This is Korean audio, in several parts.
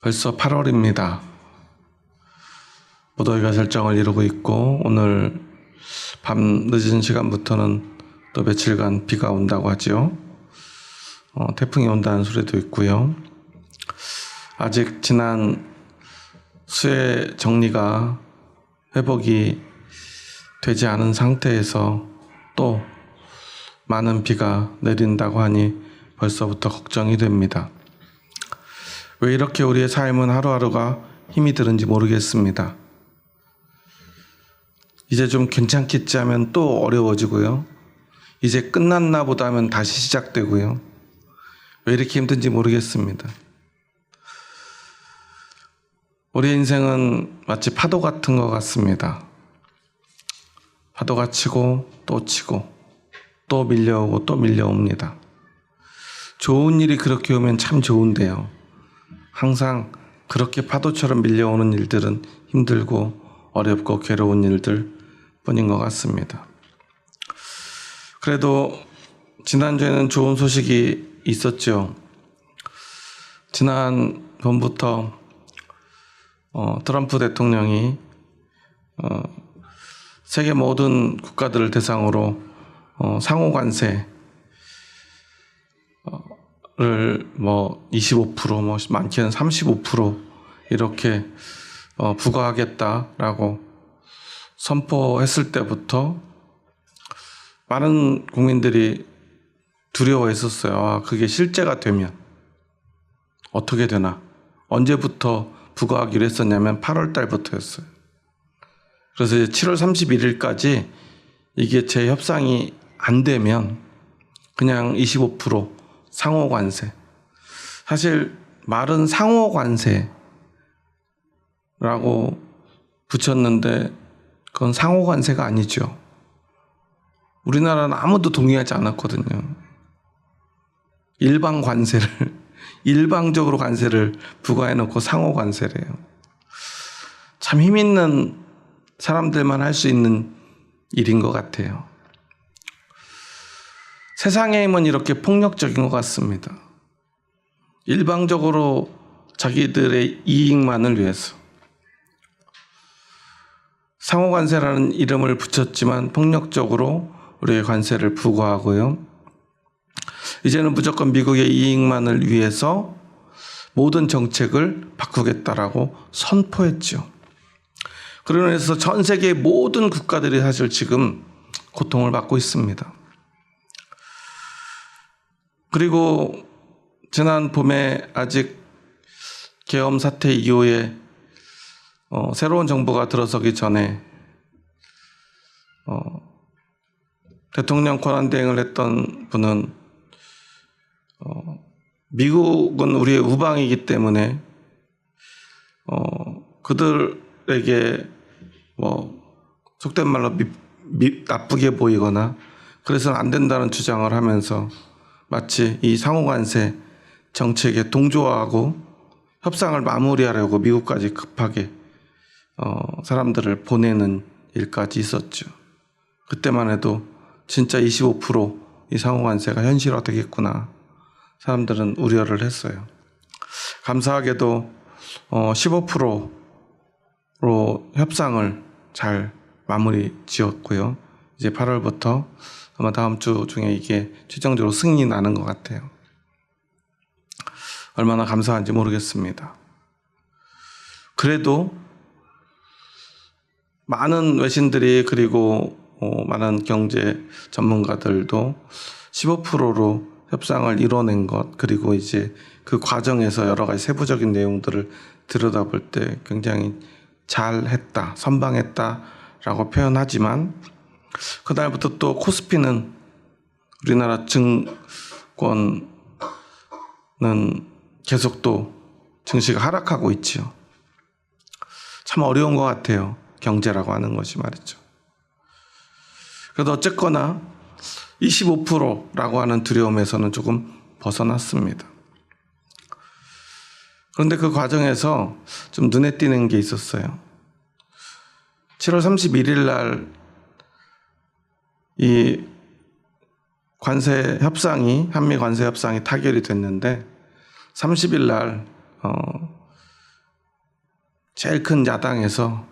벌써 8월입니다. 무더위가 절정을 이루고 있고 오늘 밤 늦은 시간부터는 또 며칠간 비가 온다고 하죠. 태풍이 온다는 소리도 있고요. 아직 지난 수해 정리가 회복이 되지 않은 상태에서 또 많은 비가 내린다고 하니 벌써부터 걱정이 됩니다. 왜 이렇게 우리의 삶은 하루하루가 힘이 드는지 모르겠습니다. 이제 좀 괜찮겠지 하면 또 어려워지고요. 이제 끝났나 보다 하면 다시 시작되고요. 왜 이렇게 힘든지 모르겠습니다. 우리의 인생은 마치 파도 같은 것 같습니다. 파도가 치고 또 밀려오고 또 밀려옵니다. 좋은 일이 그렇게 오면 참 좋은데요. 항상 그렇게 파도처럼 밀려오는 일들은 힘들고 어렵고 괴로운 일들 뿐인 것 같습니다. 그래도 지난주에는 좋은 소식이 있었죠. 지난번부터 트럼프 대통령이 세계 모든 국가들을 대상으로 상호 관세를 25% 많게는 35% 이렇게 부과하겠다라고 선포했을 때부터 많은 국민들이 두려워했었어요. 그게 실제가 되면 어떻게 되나? 언제부터 부과하기로 했었냐면 8월 달부터였어요. 그래서 이제 7월 31일까지 이게 재협상이 안 되면 그냥 25% 상호 관세. 사실 말은 상호 관세라고 붙였는데 그건 상호 관세가 아니죠. 우리나라는 아무도 동의하지 않았거든요. 일방적으로 관세를 부과해놓고 상호 관세래요. 참 힘 있는 사람들만 할 수 있는 일인 것 같아요. 세상의 힘은 이렇게 폭력적인 것 같습니다. 일방적으로 자기들의 이익만을 위해서 상호 관세라는 이름을 붙였지만 폭력적으로 우리의 관세를 부과하고요. 이제는 무조건 미국의 이익만을 위해서 모든 정책을 바꾸겠다라고 선포했죠. 그러고 해서 전 세계의 모든 국가들이 사실 지금 고통을 받고 있습니다. 그리고 지난 봄에 아직 계엄 사태 이후에 새로운 정부가 들어서기 전에 대통령 권한대행을 했던 분은 미국은 우리의 우방이기 때문에 그들에게 속된 말로 나쁘게 보이거나 그래서는 안 된다는 주장을 하면서 마치 이 상호관세 정책에 동조하고 협상을 마무리하려고 미국까지 급하게 사람들을 보내는 일까지 있었죠. 그때만 해도 진짜 25% 이 상호관세가 현실화되겠구나. 사람들은 우려를 했어요. 감사하게도 15%로 협상을 잘 마무리 지었고요. 이제 8월부터 아마 다음 주 중에 이게 최종적으로 승인이 나는 것 같아요. 얼마나 감사한지 모르겠습니다. 그래도 많은 외신들이 그리고 많은 경제 전문가들도 15%로 협상을 이뤄낸 것 그리고 이제 그 과정에서 여러 가지 세부적인 내용들을 들여다볼 때 굉장히 잘했다, 선방했다라고 표현하지만 그날부터 또 코스피는 우리나라 증권은 계속 또 증시가 하락하고 있죠. 참 어려운 것 같아요. 경제라고 하는 것이 말이죠. 그래도 어쨌거나 25%라고 하는 두려움에서는 조금 벗어났습니다. 그런데 그 과정에서 좀 눈에 띄는 게 있었어요. 7월 31일 날 이 관세 협상이 한미 관세 협상이 타결이 됐는데 30일 날 제일 큰 야당에서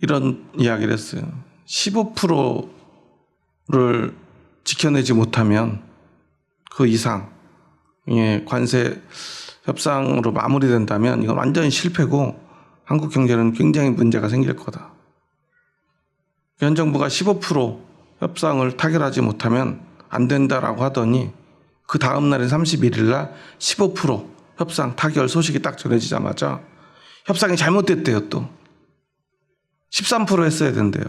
이런 이야기를 했어요. 15%를 지켜내지 못하면 그 이상의 관세 협상으로 마무리된다면 이건 완전히 실패고 한국 경제는 굉장히 문제가 생길 거다. 현 정부가 15% 협상을 타결하지 못하면 안 된다라고 하더니 그 다음 날인 31일 날 15% 협상 타결 소식이 딱 전해지자마자 협상이 잘못됐대요. 또 13% 했어야 된대요.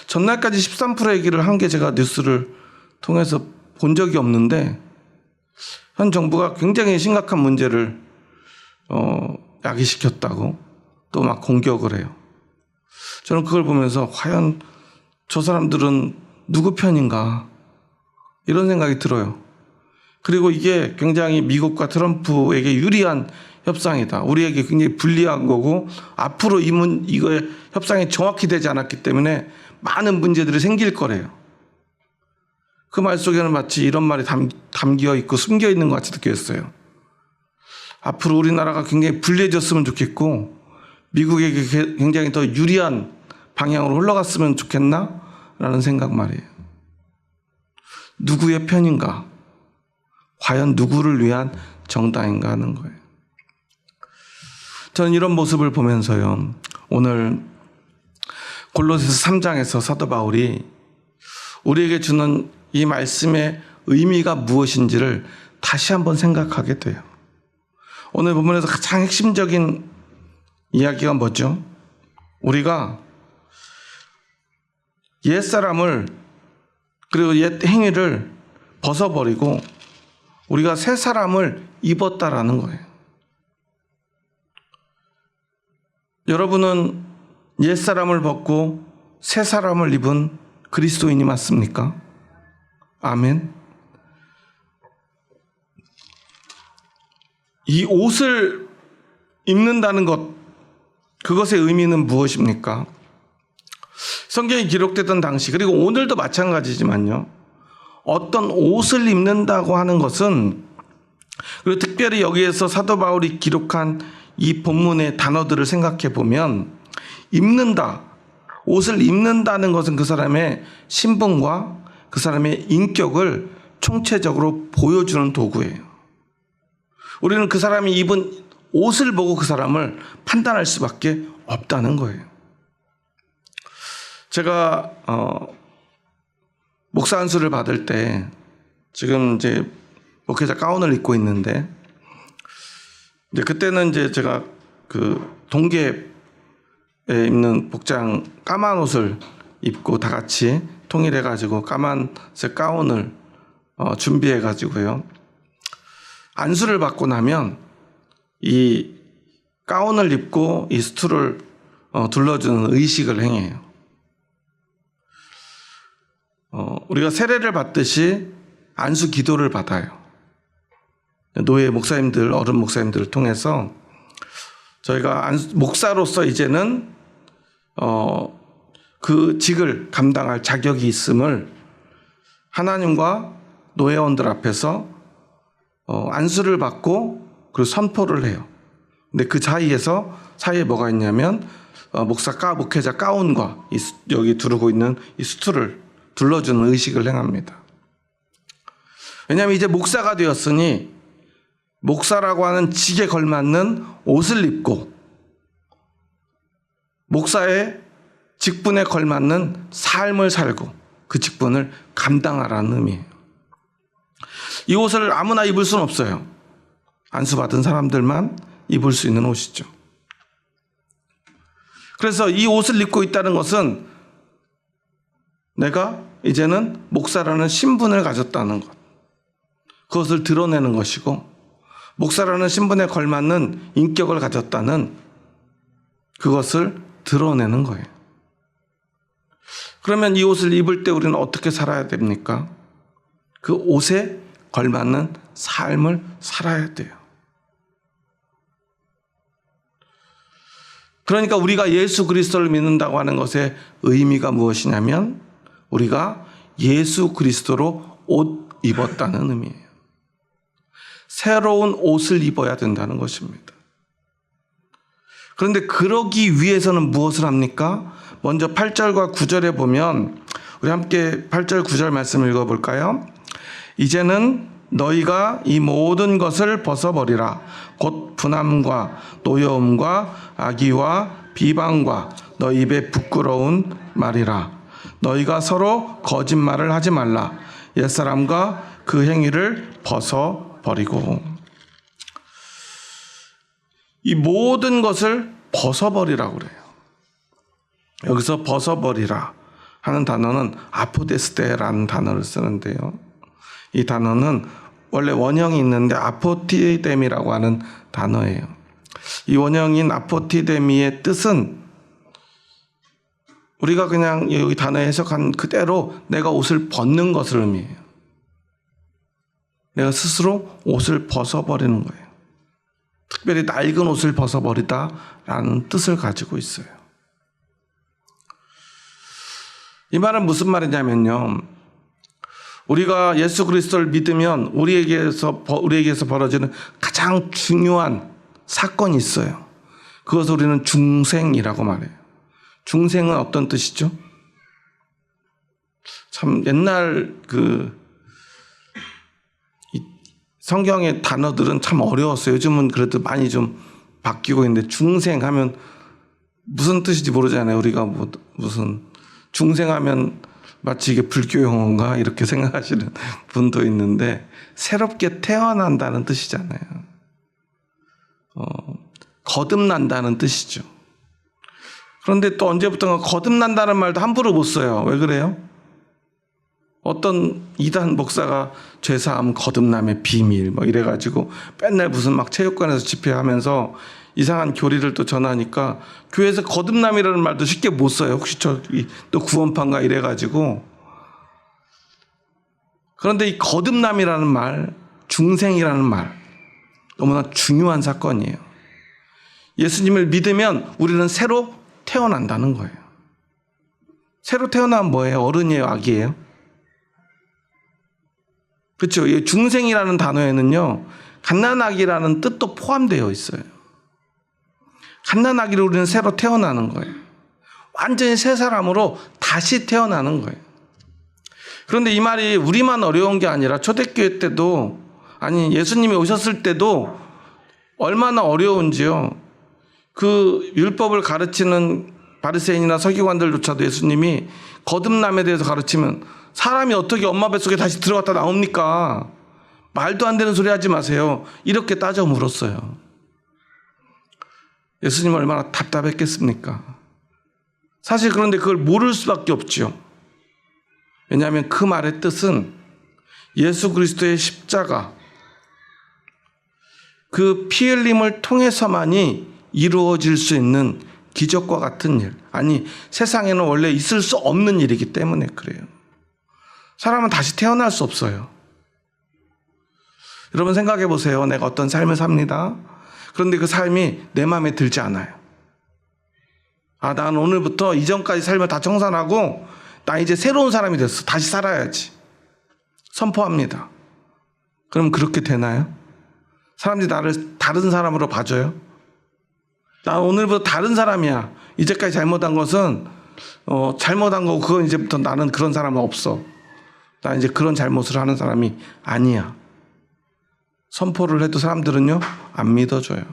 전날까지 13% 얘기를 한 게 제가 뉴스를 통해서 본 적이 없는데 현 정부가 굉장히 심각한 문제를 야기시켰다고 또 막 공격을 해요. 저는 그걸 보면서 과연 저 사람들은 누구 편인가 이런 생각이 들어요. 그리고 이게 굉장히 미국과 트럼프에게 유리한 협상이다. 우리에게 굉장히 불리한 거고 앞으로 이거의 협상이 정확히 되지 않았기 때문에 많은 문제들이 생길 거래요. 그 말 속에는 마치 이런 말이 담겨 있고 숨겨 있는 것 같이 느꼈어요. 앞으로 우리나라가 굉장히 불리해졌으면 좋겠고 미국에게 굉장히 더 유리한 방향으로 흘러갔으면 좋겠나? 라는 생각 말이에요. 누구의 편인가? 과연 누구를 위한 정당인가 하는 거예요. 저는 이런 모습을 보면서요. 오늘 골로새서 3장에서 사도 바울이 우리에게 주는 이 말씀의 의미가 무엇인지를 다시 한번 생각하게 돼요. 오늘 본문에서 가장 핵심적인 이야기가 뭐죠? 우리가 옛사람을 그리고 옛 행위를 벗어버리고 우리가 새 사람을 입었다라는 거예요. 여러분은 옛사람을 벗고 새 사람을 입은 그리스도인이 맞습니까? 아멘. 이 옷을 입는다는 것, 그것의 의미는 무엇입니까? 성경이 기록되던 당시, 그리고 오늘도 마찬가지지만요. 어떤 옷을 입는다고 하는 것은, 그리고 특별히 여기에서 사도 바울이 기록한 이 본문의 단어들을 생각해 보면, 입는다, 옷을 입는다는 것은 그 사람의 신분과 그 사람의 인격을 총체적으로 보여주는 도구예요. 우리는 그 사람이 입은 옷을 보고 그 사람을 판단할 수밖에 없다는 거예요. 제가 목사 안수를 받을 때 지금 이제 목회자 가운을 입고 있는데 이제 그때는 이제 제가 그 동계에 입는 복장 까만 옷을 입고 다 같이 통일해가지고 까만색 가운을 준비해가지고요. 안수를 받고 나면 이 가운을 입고 이 스투를 둘러주는 의식을 행해요. 우리가 세례를 받듯이 안수 기도를 받아요. 노예 목사님들, 어른 목사님들을 통해서 저희가 목사로서 이제는 그 직을 감당할 자격이 있음을 하나님과 노예원들 앞에서 안수를 받고 그리고 선포를 해요. 근데 그 사이에 뭐가 있냐면 목회자 가운과 여기 두르고 있는 이 수트를 둘러주는 의식을 행합니다. 왜냐하면 이제 목사가 되었으니 목사라고 하는 직에 걸맞는 옷을 입고 목사의 직분에 걸맞는 삶을 살고 그 직분을 감당하라는 의미예요. 이 옷을 아무나 입을 수는 없어요. 안수받은 사람들만 입을 수 있는 옷이죠. 그래서 이 옷을 입고 있다는 것은 내가 이제는 목사라는 신분을 가졌다는 것, 그것을 드러내는 것이고 목사라는 신분에 걸맞는 인격을 가졌다는 그것을 드러내는 거예요. 그러면 이 옷을 입을 때 우리는 어떻게 살아야 됩니까? 그 옷에 걸맞는 삶을 살아야 돼요. 그러니까 우리가 예수 그리스도를 믿는다고 하는 것의 의미가 무엇이냐면 우리가 예수 그리스도로 옷 입었다는 의미예요. 새로운 옷을 입어야 된다는 것입니다. 그런데 그러기 위해서는 무엇을 합니까? 먼저 8절과 9절에 보면 우리 함께 8절 9절 말씀을 읽어볼까요? 이제는 너희가 이 모든 것을 벗어버리라. 곧 분함과 노여움과 악의와 비방과 너희 입에 부끄러운 말이라. 너희가 서로 거짓말을 하지 말라. 옛사람과 그 행위를 벗어버리고. 이 모든 것을 벗어버리라고 그래요. 여기서 벗어버리라 하는 단어는 아포데스테라는 단어를 쓰는데요. 이 단어는 원래 원형이 있는데 아포티데미라고 하는 단어예요. 이 원형인 아포티데미의 뜻은 우리가 그냥 여기 단어에 해석한 그대로 내가 옷을 벗는 것을 의미해요. 내가 스스로 옷을 벗어버리는 거예요. 특별히 낡은 옷을 벗어버리다라는 뜻을 가지고 있어요. 이 말은 무슨 말이냐면요. 우리가 예수 그리스도를 믿으면 우리에게서 벌어지는 가장 중요한 사건이 있어요. 그것을 우리는 중생이라고 말해요. 중생은 어떤 뜻이죠? 참 옛날 성경의 단어들은 참 어려웠어요. 요즘은 그래도 많이 좀 바뀌고 있는데 중생하면 무슨 뜻인지 모르잖아요. 우리가 무슨 중생하면 마치 이게 불교 용어인가 이렇게 생각하시는 분도 있는데 새롭게 태어난다는 뜻이잖아요. 거듭난다는 뜻이죠. 그런데 또 언제부턴가 거듭난다는 말도 함부로 못 써요. 왜 그래요? 어떤 이단 목사가 죄사함 거듭남의 비밀 이래가지고 맨날 무슨 막 체육관에서 집회하면서 이상한 교리를 또 전하니까 교회에서 거듭남이라는 말도 쉽게 못 써요. 혹시 저기 또 구원파인가 이래가지고. 그런데 이 거듭남이라는 말, 중생이라는 말 너무나 중요한 사건이에요. 예수님을 믿으면 우리는 새로 태어난다는 거예요. 새로 태어나면 뭐예요? 어른이에요? 아기예요? 그렇죠. 이 중생이라는 단어에는요, 갓난아기라는 뜻도 포함되어 있어요. 갓난아기로 우리는 새로 태어나는 거예요. 완전히 새 사람으로 다시 태어나는 거예요. 그런데 이 말이 우리만 어려운 게 아니라 초대교회 때도, 아니 예수님이 오셨을 때도 얼마나 어려운지요. 그 율법을 가르치는 바리새인이나 서기관들조차도 예수님이 거듭남에 대해서 가르치면 사람이 어떻게 엄마 뱃속에 다시 들어갔다 나옵니까? 말도 안 되는 소리 하지 마세요. 이렇게 따져 물었어요. 예수님은 얼마나 답답했겠습니까? 사실 그런데 그걸 모를 수밖에 없죠. 왜냐하면 그 말의 뜻은 예수 그리스도의 십자가, 그 피 흘림을 통해서만이 이루어질 수 있는 기적과 같은 일, 아니 세상에는 원래 있을 수 없는 일이기 때문에 그래요. 사람은 다시 태어날 수 없어요. 여러분 생각해 보세요. 내가 어떤 삶을 삽니다. 그런데 그 삶이 내 마음에 들지 않아요. 난 오늘부터 이전까지 삶을 다 청산하고 나 이제 새로운 사람이 됐어. 다시 살아야지. 선포합니다. 그럼 그렇게 되나요? 사람들이 나를 다른 사람으로 봐줘요? 나 오늘부터 다른 사람이야. 이제까지 잘못한 것은 잘못한 거고 그건 이제부터 나는 그런 사람은 없어. 나 이제 그런 잘못을 하는 사람이 아니야. 선포를 해도 사람들은요 안 믿어줘요.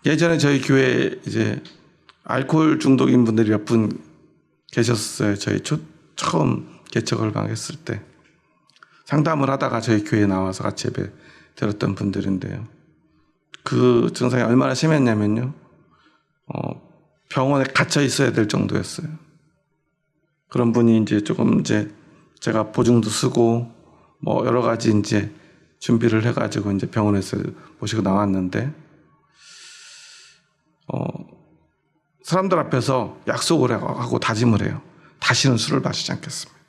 예전에 저희 교회에 이제 알코올 중독인 분들이 몇 분 계셨어요. 저희 처음 개척을 방했을 때 상담을 하다가 저희 교회에 나와서 같이 예배 들었던 분들인데요. 그 증상이 얼마나 심했냐면요. 병원에 갇혀 있어야 될 정도였어요. 그런 분이 이제 조금 이제 제가 보증도 쓰고 여러 가지 이제 준비를 해가지고 이제 병원에서 모시고 나왔는데 사람들 앞에서 약속을 하고 다짐을 해요. 다시는 술을 마시지 않겠습니다.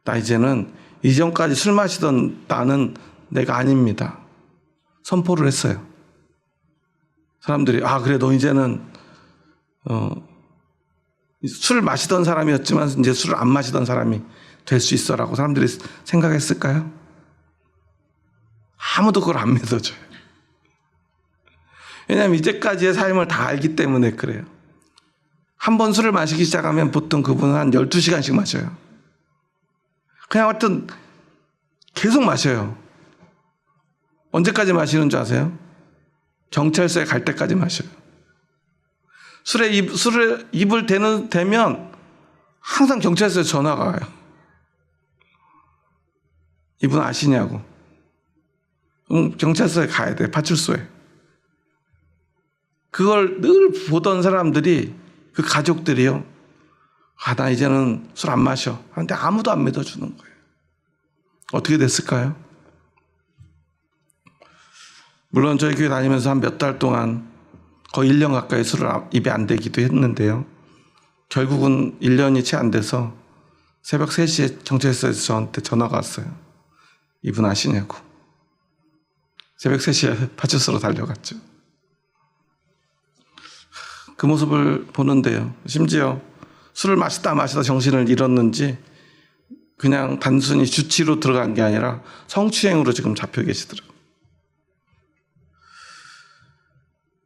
나 이제는 이전까지 술 마시던 나는 내가 아닙니다. 선포를 했어요. 사람들이 그래 너 이제는 술 마시던 사람이었지만 이제 술을 안 마시던 사람이 될 수 있어라고 사람들이 생각했을까요? 아무도 그걸 안 믿어줘요. 왜냐하면 이제까지의 삶을 다 알기 때문에 그래요. 한 번 술을 마시기 시작하면 보통 그분은 한 12시간씩 마셔요. 그냥 하여튼 계속 마셔요. 언제까지 마시는 줄 아세요? 경찰서에 갈 때까지 마셔요. 술에 입을 대면 항상 경찰서에 전화가 와요. 이분 아시냐고. 경찰서에 가야 돼, 파출소에. 그걸 늘 보던 사람들이, 그 가족들이요, 나 이제는 술 안 마셔. 근데 아무도 안 믿어주는 거예요. 어떻게 됐을까요? 물론 저희 교회 다니면서 한 몇 달 동안 거의 1년 가까이 술을 입에 안 대기도 했는데요. 결국은 1년이 채 안 돼서 새벽 3시에 경찰서에서 저한테 전화가 왔어요. 이분 아시냐고. 새벽 3시에 파출소로 달려갔죠. 그 모습을 보는데요. 심지어 술을 마시다 정신을 잃었는지 그냥 단순히 주치로 들어간 게 아니라 성추행으로 지금 잡혀 계시더라고요.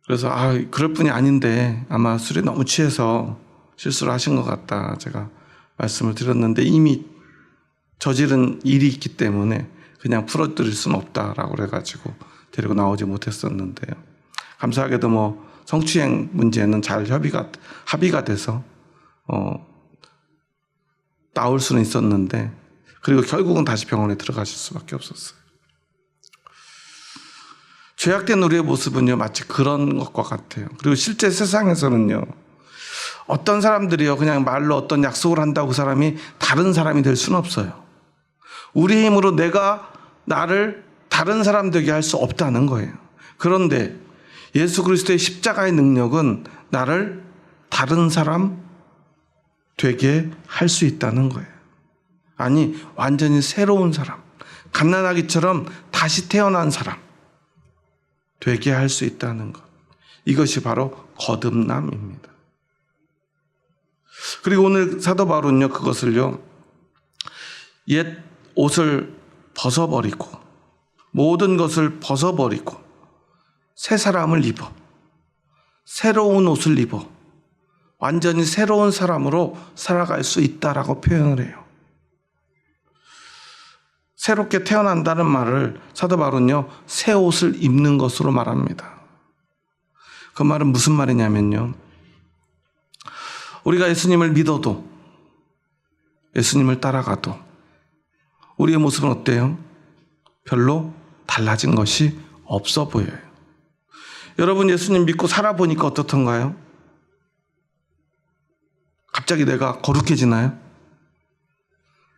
그래서 그럴 뿐이 아닌데 아마 술에 너무 취해서 실수를 하신 것 같다 제가 말씀을 드렸는데, 이미 저지른 일이 있기 때문에 그냥 풀어드릴 수는 없다라고 그래가지고 데리고 나오지 못했었는데요. 감사하게도 성추행 문제는 잘 합의가 돼서 나올 수는 있었는데, 그리고 결국은 다시 병원에 들어가실 수밖에 없었어요. 죄악된 우리의 모습은요, 마치 그런 것과 같아요. 그리고 실제 세상에서는요, 어떤 사람들이요, 그냥 말로 어떤 약속을 한다고 그 사람이 다른 사람이 될 수는 없어요. 우리 힘으로 내가 나를 다른 사람 되게 할 수 없다는 거예요. 그런데 예수 그리스도의 십자가의 능력은 나를 다른 사람 되게 할 수 있다는 거예요. 아니, 완전히 새로운 사람, 갓난아기처럼 다시 태어난 사람 되게 할 수 있다는 것. 이것이 바로 거듭남입니다. 그리고 오늘 사도 바울은요, 그것을요, 옛 옷을 벗어버리고, 모든 것을 벗어버리고 새 사람을 입어, 새로운 옷을 입어 완전히 새로운 사람으로 살아갈 수 있다라고 표현을 해요. 새롭게 태어난다는 말을 사도 바울은요, 새 옷을 입는 것으로 말합니다. 그 말은 무슨 말이냐면요, 우리가 예수님을 믿어도, 예수님을 따라가도 우리의 모습은 어때요? 별로 달라진 것이 없어 보여요. 여러분, 예수님 믿고 살아보니까 어떻던가요? 갑자기 내가 거룩해지나요?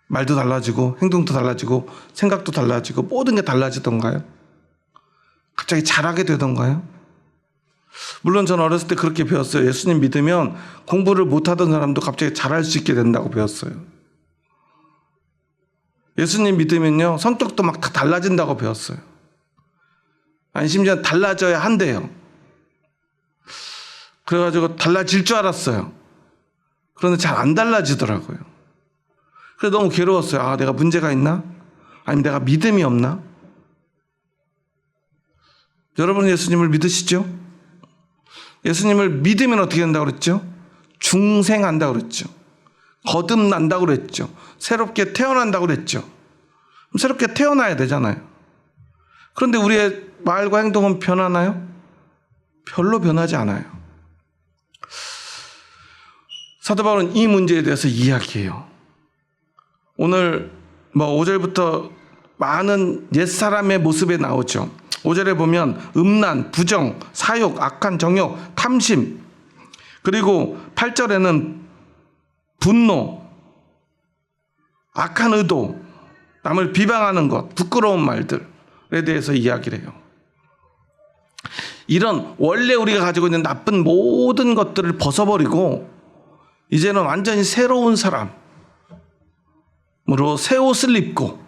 말도 달라지고 행동도 달라지고 생각도 달라지고 모든 게 달라지던가요? 갑자기 잘하게 되던가요? 물론 저는 어렸을 때 그렇게 배웠어요. 예수님 믿으면 공부를 못하던 사람도 갑자기 잘할 수 있게 된다고 배웠어요. 예수님 믿으면요, 성격도 막 다 달라진다고 배웠어요. 아니, 심지어 달라져야 한대요. 그래가지고 달라질 줄 알았어요. 그런데 잘 안 달라지더라고요. 그래서 너무 괴로웠어요. 내가 문제가 있나? 아니면 내가 믿음이 없나? 여러분, 예수님을 믿으시죠? 예수님을 믿으면 어떻게 된다고 그랬죠? 중생한다고 그랬죠. 거듭난다고 그랬죠. 새롭게 태어난다고 그랬죠. 그럼 새롭게 태어나야 되잖아요. 그런데 우리의 말과 행동은 변하나요? 별로 변하지 않아요. 사도 바울은 이 문제에 대해서 이야기해요. 오늘 5절부터 많은 옛사람의 모습에 나오죠. 5절에 보면 음란, 부정, 사욕, 악한 정욕, 탐심, 그리고 8절에는 분노, 악한 의도, 남을 비방하는 것, 부끄러운 말들에 대해서 이야기를 해요. 이런 원래 우리가 가지고 있는 나쁜 모든 것들을 벗어버리고 이제는 완전히 새로운 사람으로 새 옷을 입고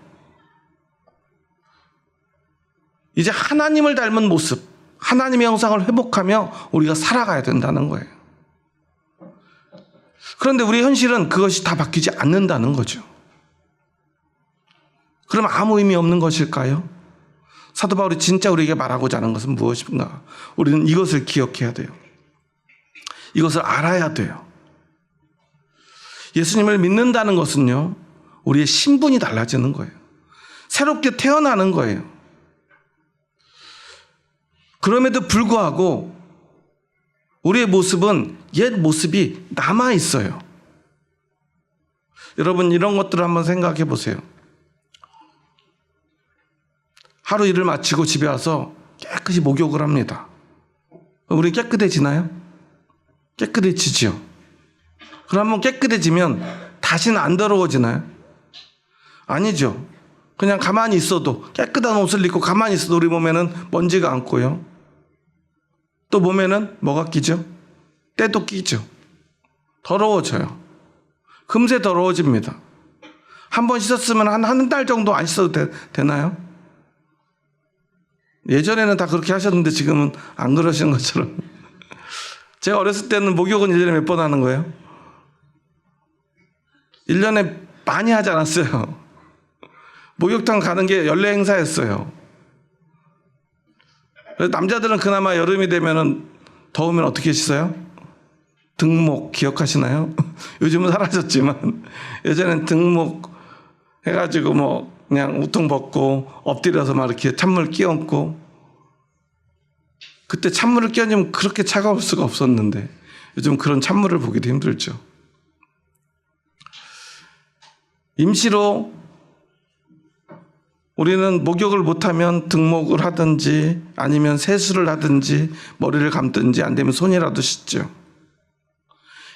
이제 하나님을 닮은 모습, 하나님의 형상을 회복하며 우리가 살아가야 된다는 거예요. 그런데 우리의 현실은 그것이 다 바뀌지 않는다는 거죠. 그럼 아무 의미 없는 것일까요? 사도 바울이 진짜 우리에게 말하고자 하는 것은 무엇인가? 우리는 이것을 기억해야 돼요. 이것을 알아야 돼요. 예수님을 믿는다는 것은요, 우리의 신분이 달라지는 거예요. 새롭게 태어나는 거예요. 그럼에도 불구하고 우리의 모습은 옛 모습이 남아 있어요. 여러분, 이런 것들을 한번 생각해 보세요. 하루 일을 마치고 집에 와서 깨끗이 목욕을 합니다. 우리 깨끗해지나요? 깨끗해지죠. 그러면 깨끗해지면 다시는 안 더러워지나요? 아니죠. 그냥 가만히 있어도, 깨끗한 옷을 입고 가만히 있어도 우리 몸에는 먼지가 앉고요. 또 몸에는 뭐가 끼죠? 때도 끼죠. 더러워져요. 금세 더러워집니다. 한 번 씻었으면 한 달 정도 안 씻어도 되나요? 예전에는 다 그렇게 하셨는데 지금은 안 그러시는 것처럼. 제가 어렸을 때는 목욕은 1년에 몇 번 하는 거예요? 1년에 많이 하지 않았어요. 목욕탕 가는 게 연례 행사였어요. 그래서 남자들은 그나마 여름이 되면은 더우면 어떻게 씻어요? 등목 기억하시나요? 요즘은 사라졌지만 예전엔 등목 해가지고 뭐 그냥 우통 벗고 엎드려서 막 이렇게 찬물 끼얹고, 그때 찬물을 끼얹으면 그렇게 차가울 수가 없었는데 요즘 그런 찬물을 보기도 힘들죠. 임시로 우리는 목욕을 못하면 등목을 하든지 아니면 세수를 하든지 머리를 감든지 안 되면 손이라도 씻죠.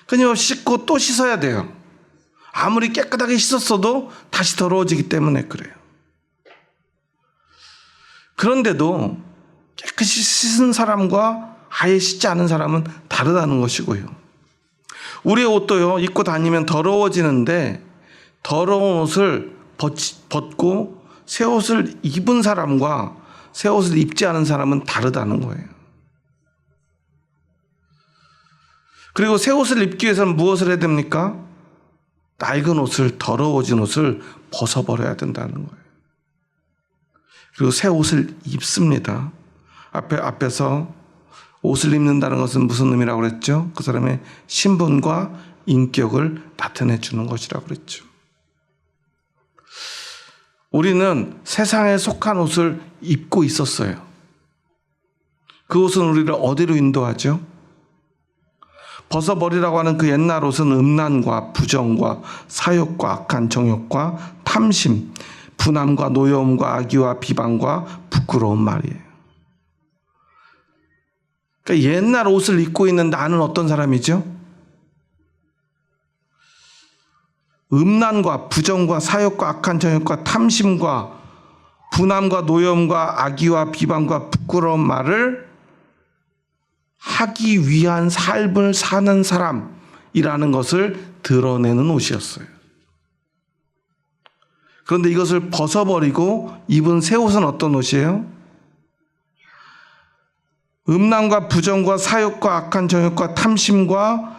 끊임없이 씻고 또 씻어야 돼요. 아무리 깨끗하게 씻었어도 다시 더러워지기 때문에 그래요. 그런데도 깨끗이 씻은 사람과 아예 씻지 않은 사람은 다르다는 것이고요. 우리의 옷도요, 입고 다니면 더러워지는데 더러운 옷을 벗고 새 옷을 입은 사람과 새 옷을 입지 않은 사람은 다르다는 거예요. 그리고 새 옷을 입기 위해서는 무엇을 해야 됩니까? 낡은 옷을, 더러워진 옷을 벗어버려야 된다는 거예요. 그리고 새 옷을 입습니다. 앞에서 옷을 입는다는 것은 무슨 의미라고 그랬죠? 그 사람의 신분과 인격을 나타내 주는 것이라고 그랬죠. 우리는 세상에 속한 옷을 입고 있었어요. 그 옷은 우리를 어디로 인도하죠? 벗어버리라고 하는 그 옛날 옷은 음란과 부정과 사욕과 악한 정욕과 탐심, 분함과 노여움과 악의와 비방과 부끄러운 말이에요. 그러니까 옛날 옷을 입고 있는 나는 어떤 사람이죠? 음란과 부정과 사욕과 악한 정욕과 탐심과 분함과 노여움과 악의와 비방과 부끄러운 말을 하기 위한 삶을 사는 사람이라는 것을 드러내는 옷이었어요. 그런데 이것을 벗어버리고 입은 새 옷은 어떤 옷이에요? 음란과 부정과 사욕과 악한 정욕과 탐심과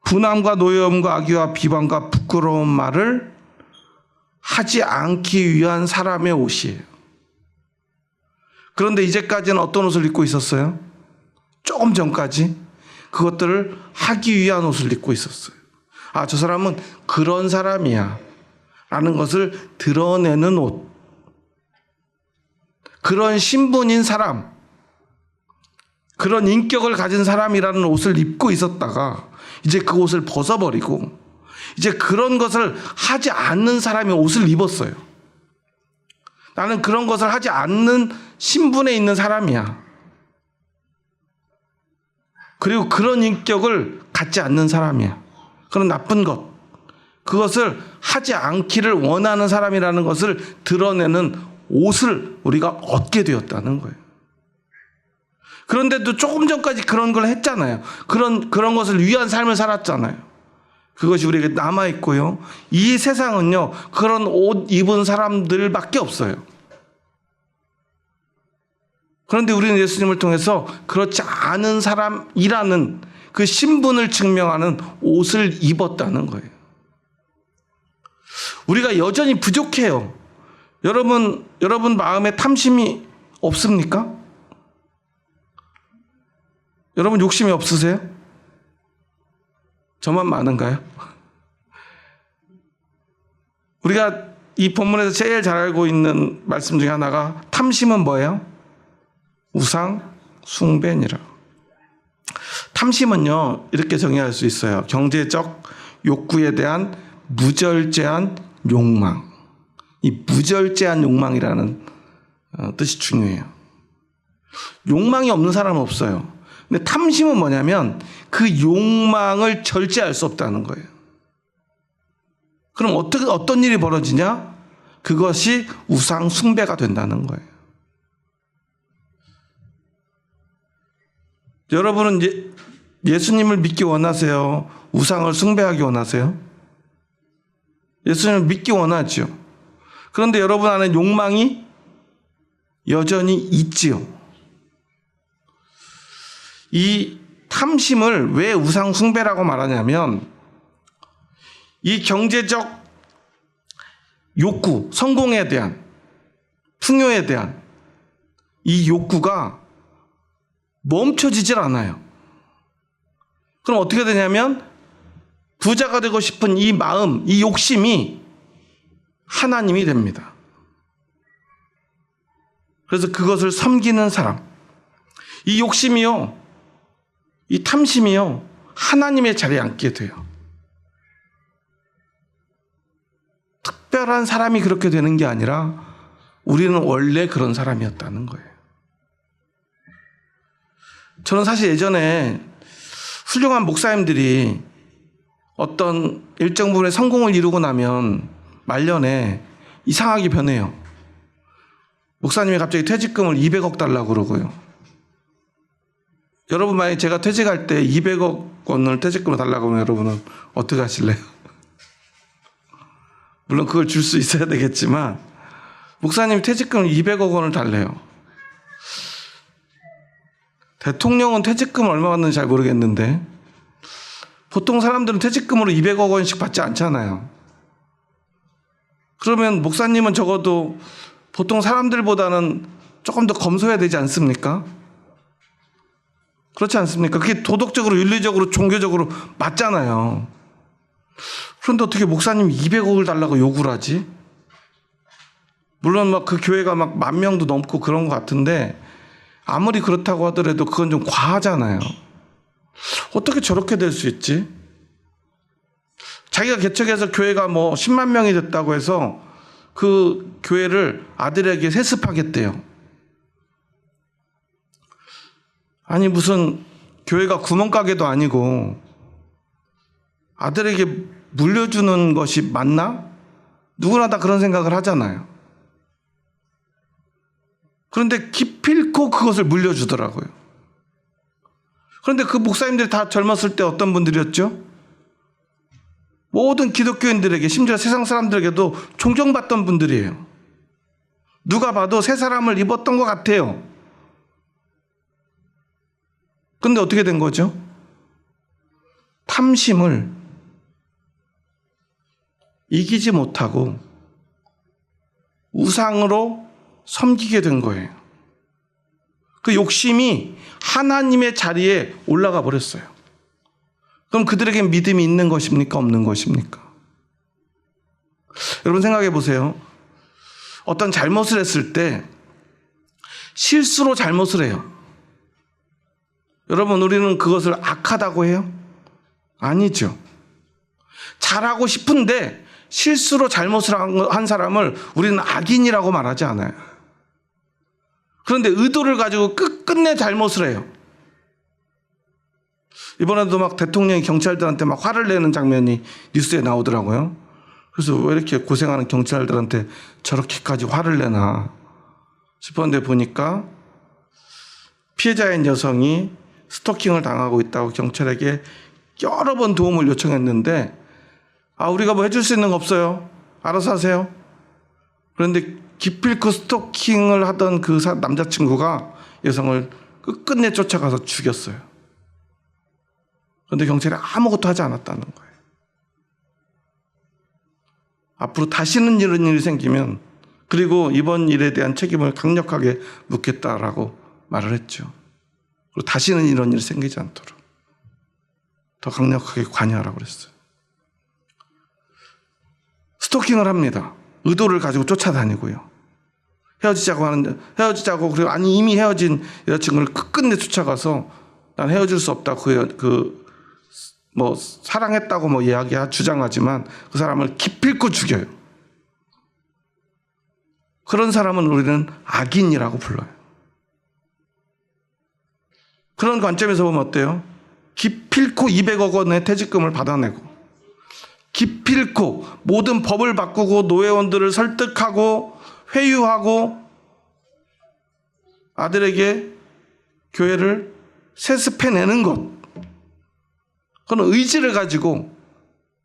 분함과 노여움과 악의와 비방과 부끄러운 말을 하지 않기 위한 사람의 옷이에요. 그런데 이제까지는 어떤 옷을 입고 있었어요? 조금 전까지 그것들을 하기 위한 옷을 입고 있었어요. 아, 저 사람은 그런 사람이야 라는 것을 드러내는 옷, 그런 신분인 사람, 그런 인격을 가진 사람이라는 옷을 입고 있었다가 이제 그 옷을 벗어버리고 이제 그런 것을 하지 않는 사람이 옷을 입었어요. 나는 그런 것을 하지 않는 신분에 있는 사람이야. 그리고 그런 인격을 갖지 않는 사람이야. 그런 나쁜 것, 그것을 하지 않기를 원하는 사람이라는 것을 드러내는 옷을 우리가 얻게 되었다는 거예요. 그런데도 조금 전까지 그런 걸 했잖아요. 그런 것을 위한 삶을 살았잖아요. 그것이 우리에게 남아있고요. 이 세상은요, 그런 옷 입은 사람들밖에 없어요. 그런데 우리는 예수님을 통해서 그렇지 않은 사람이라는 그 신분을 증명하는 옷을 입었다는 거예요. 우리가 여전히 부족해요. 여러분 마음에 탐심이 없습니까? 여러분 욕심이 없으세요? 저만 많은가요? 우리가 이 본문에서 제일 잘 알고 있는 말씀 중에 하나가 탐심은 뭐예요? 우상 숭배니라. 탐심은요, 이렇게 정의할 수 있어요. 경제적 욕구에 대한 무절제한 욕망. 이 무절제한 욕망이라는 뜻이 중요해요. 욕망이 없는 사람은 없어요. 근데 탐심은 뭐냐면 그 욕망을 절제할 수 없다는 거예요. 그럼 어떤 일이 벌어지냐? 그것이 우상 숭배가 된다는 거예요. 여러분은 예수님을 믿기 원하세요? 우상을 숭배하기 원하세요? 예수님을 믿기 원하죠. 그런데 여러분 안에 욕망이 여전히 있지요. 이 탐심을 왜 우상 숭배라고 말하냐면 이 경제적 욕구, 성공에 대한, 풍요에 대한 이 욕구가 멈춰지질 않아요. 그럼 어떻게 되냐면 부자가 되고 싶은 이 마음, 이 욕심이 하나님이 됩니다. 그래서 그것을 섬기는 사람, 이 욕심이요, 이 탐심이요, 하나님의 자리에 앉게 돼요. 특별한 사람이 그렇게 되는 게 아니라 우리는 원래 그런 사람이었다는 거예요. 저는 사실 예전에 훌륭한 목사님들이 어떤 일정 부분의 성공을 이루고 나면 말년에 이상하게 변해요. 목사님이 갑자기 퇴직금을 200억 달라고 그러고요. 여러분 만약에 제가 퇴직할 때 200억 원을 퇴직금을 달라고 하면 여러분은 어떻게 하실래요? 물론 그걸 줄 수 있어야 되겠지만 목사님이 퇴직금을 200억 원을 달래요. 대통령은 퇴직금 얼마 받는지 잘 모르겠는데 보통 사람들은 퇴직금으로 200억 원씩 받지 않잖아요. 그러면 목사님은 적어도 보통 사람들보다는 조금 더 검소해야 되지 않습니까? 그렇지 않습니까? 그게 도덕적으로, 윤리적으로, 종교적으로 맞잖아요. 그런데 어떻게 목사님이 200억을 달라고 요구를 하지? 물론 막 그 교회가 막 10,000명도 넘고 그런 것 같은데 아무리 그렇다고 하더라도 그건 좀 과하잖아요. 어떻게 저렇게 될 수 있지? 자기가 개척해서 교회가 뭐 10만 명이 됐다고 해서 그 교회를 아들에게 세습하겠대요. 아니 무슨 교회가 구멍가게도 아니고 아들에게 물려주는 것이 맞나? 누구나 다 그런 생각을 하잖아요. 그런데 기필코 그것을 물려주더라고요. 그런데 그 목사님들이 다 젊었을 때 어떤 분들이었죠? 모든 기독교인들에게, 심지어 세상 사람들에게도 존경받던 분들이에요. 누가 봐도 새 사람을 입었던 것 같아요. 그런데 어떻게 된 거죠? 탐심을 이기지 못하고 우상으로 섬기게 된 거예요. 그 욕심이 하나님의 자리에 올라가 버렸어요. 그럼 그들에게 믿음이 있는 것입니까? 없는 것입니까? 여러분 생각해 보세요. 어떤 잘못을 했을 때 실수로 잘못을 해요. 여러분 우리는 그것을 악하다고 해요? 아니죠. 잘하고 싶은데 실수로 잘못을 한 사람을 우리는 악인이라고 말하지 않아요. 그런데 의도를 가지고 끝끝내 잘못을 해요. 이번에도 막 대통령이 경찰들한테 막 화를 내는 장면이 뉴스에 나오더라고요. 그래서 왜 이렇게 고생하는 경찰들한테 저렇게까지 화를 내나 싶었는데 보니까 피해자인 여성이 스토킹을 당하고 있다고 경찰에게 여러 번 도움을 요청했는데 우리가 뭐 해줄 수 있는 거 없어요. 알아서 하세요. 그런데 기필코 스토킹을 하던 그 남자친구가 여성을 끝끝내 쫓아가서 죽였어요. 그런데 경찰이 아무것도 하지 않았다는 거예요. 앞으로 다시는 이런 일이 생기면 그리고 이번 일에 대한 책임을 강력하게 묻겠다라고 말을 했죠. 그리고 다시는 이런 일이 생기지 않도록 더 강력하게 관여하라고 그랬어요. 스토킹을 합니다. 의도를 가지고 쫓아다니고요. 헤어지자고 그리고 아니 이미 헤어진 여자친구를 끝끝내 쫓아가서 난 헤어질 수 없다 사랑했다고 주장하지만 그 사람을 기필코 죽여요. 그런 사람은 우리는 악인이라고 불러요. 그런 관점에서 보면 어때요? 기필코 200억 원의 퇴직금을 받아내고 기필코 모든 법을 바꾸고 노회원들을 설득하고 회유하고 아들에게 교회를 세습해내는 것, 그런 의지를 가지고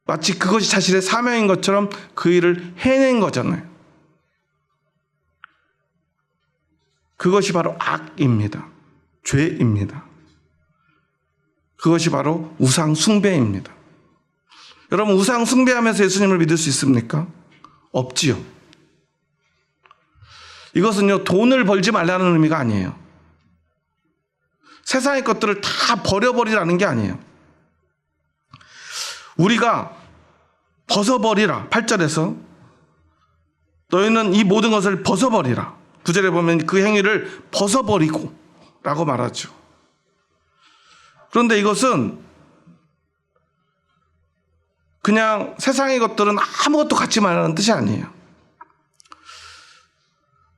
마치 그것이 자신의 사명인 것처럼 그 일을 해낸 거잖아요. 그것이 바로 악입니다. 죄입니다. 그것이 바로 우상 숭배입니다. 여러분, 우상 숭배하면서 예수님을 믿을 수 있습니까? 없지요. 이것은요, 돈을 벌지 말라는 의미가 아니에요. 세상의 것들을 다 버려버리라는 게 아니에요. 우리가 벗어버리라. 8절에서 너희는 이 모든 것을 벗어버리라. 9절에 보면 그 행위를 벗어버리고 라고 말하죠. 그런데 이것은 그냥 세상의 것들은 아무것도 갖지 말라는 뜻이 아니에요.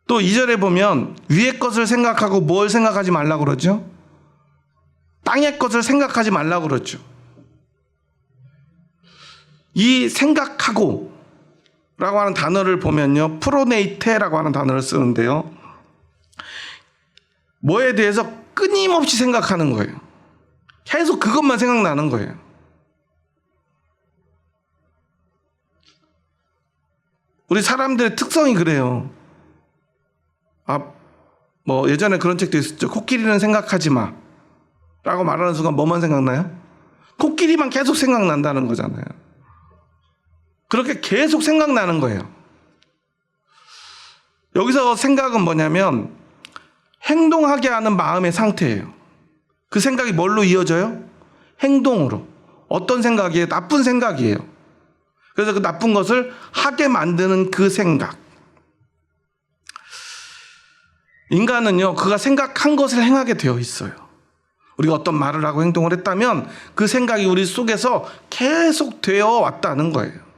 또 2절에 보면 위의 것을 생각하고 뭘 생각하지 말라고 그러죠? 땅의 것을 생각하지 말라고 그러죠. 이 생각하고 라고 하는 단어를 보면요, 프로네이테라고 하는 단어를 쓰는데요, 뭐에 대해서 끊임없이 생각하는 거예요. 계속 그것만 생각나는 거예요. 우리 사람들의 특성이 그래요. 예전에 그런 책도 있었죠. 코끼리는 생각하지 마 라고 말하는 순간 뭐만 생각나요? 코끼리만 계속 생각난다는 거잖아요. 그렇게 계속 생각나는 거예요. 여기서 생각은 뭐냐면 행동하게 하는 마음의 상태예요. 그 생각이 뭘로 이어져요? 행동으로. 어떤 생각이에요? 나쁜 생각이에요. 그래서 그 나쁜 것을 하게 만드는 그 생각. 인간은요, 그가 생각한 것을 행하게 되어 있어요. 우리가 어떤 말을 하고 행동을 했다면 그 생각이 우리 속에서 계속 되어 왔다는 거예요.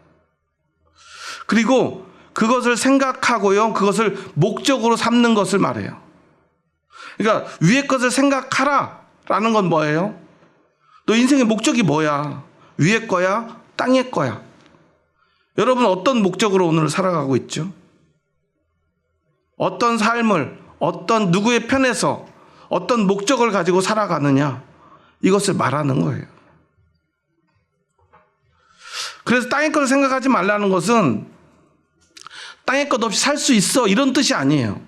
그리고 그것을 생각하고요, 그것을 목적으로 삼는 것을 말해요. 그러니까 위의 것을 생각하라 라는 건 뭐예요? 너 인생의 목적이 뭐야? 위의 거야? 땅의 거야? 여러분, 어떤 목적으로 오늘 살아가고 있죠? 어떤 삶을, 어떤 누구의 편에서 어떤 목적을 가지고 살아가느냐, 이것을 말하는 거예요. 그래서 땅의 것을 생각하지 말라는 것은 땅의 것 없이 살 수 있어 이런 뜻이 아니에요.